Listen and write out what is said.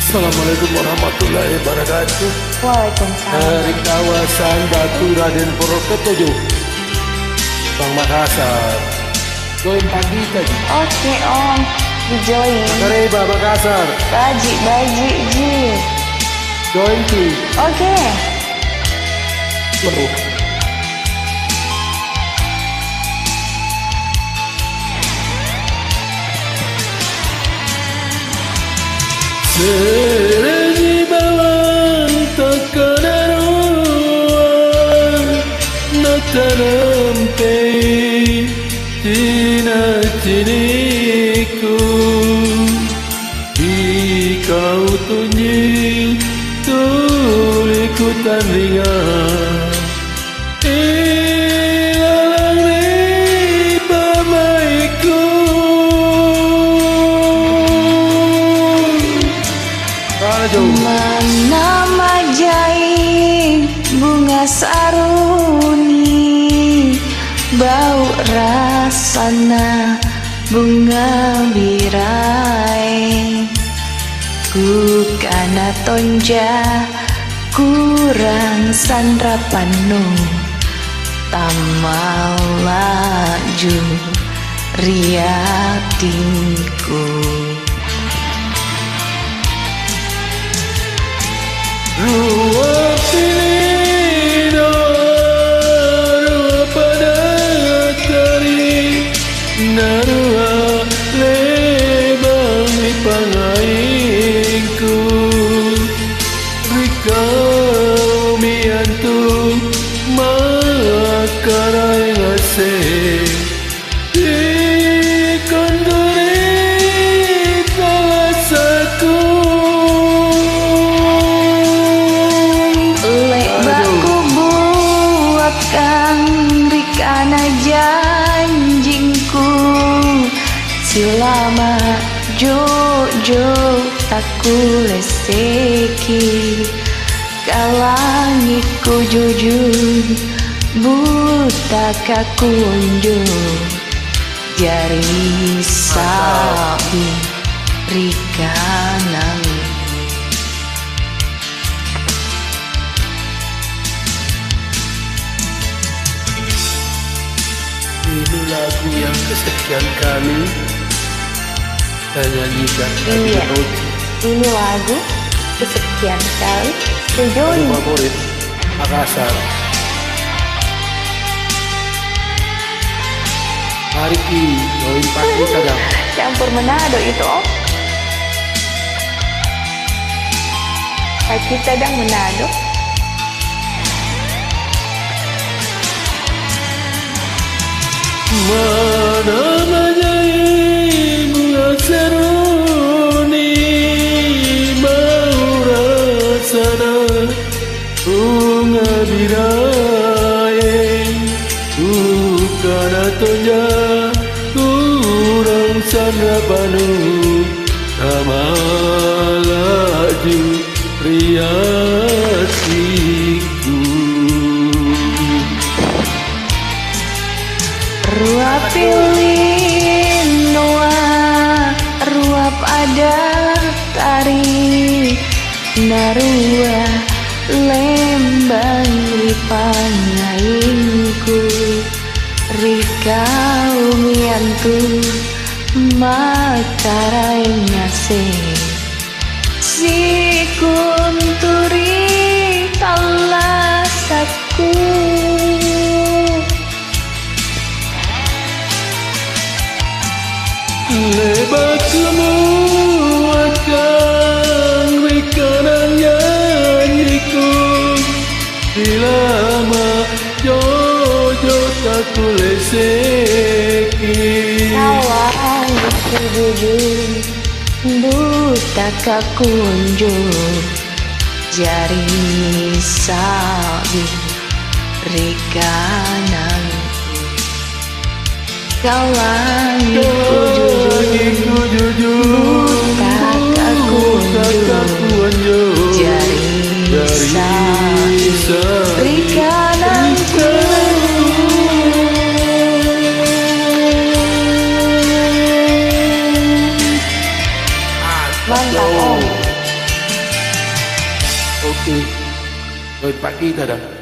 Assalamualaikum warahmatullahi wabarakatuh. Waalaikumsalam. Dari kawasan Batu Raden Purwokerto, Bang Makassar. Join pagi tadi. Oke om, di join. Kareba Makassar. Baji ji. Join ki. Oke. Baru. Sereni bawang takanaruan natanampai tina tiniku ikau tunyi tuliku tandingan ilalang ni pamaiku. Mana majai bunga saruni, bau rasana bunga birai. Ku kana tonja kurang sandra panu, tamal laju riatinku. Rua pilino, rua pada kari, narua lebang di pangaingku. Rikau miantu makarai ngasih di konduri kawasaku. Karena janjingku selama jojo tak kuleseki, kalangiku jujur buta kakunjung jari sabi rikanang. Ini lagu yang kesekian kali saya nyanyikan. Iya, ini lagu kesekian kali Lagu sejoin. favorit Makassar. Hari ini join pagi kadang. Campur Manado itu om. Kita sedang Manado. Mana majai bunga seruni, bau rasana bunga birai. Ukana tonja kurang sandra panu, tamalaju riatiku. Ruap pilih noa, ruap ada tari, narua lembang ripangaingku, rikau miantu makarai ngasih, si kunturi talasaku. Lebat kemuatkan rikanan nyanyiku, dilama jojo tak kuleseki. Kawan jujur buta kakunjung jari sabi rikanan. Kawan jujur buta kakunjung jari sabi rikananku. Mantap om. Rồi Pak kita dah.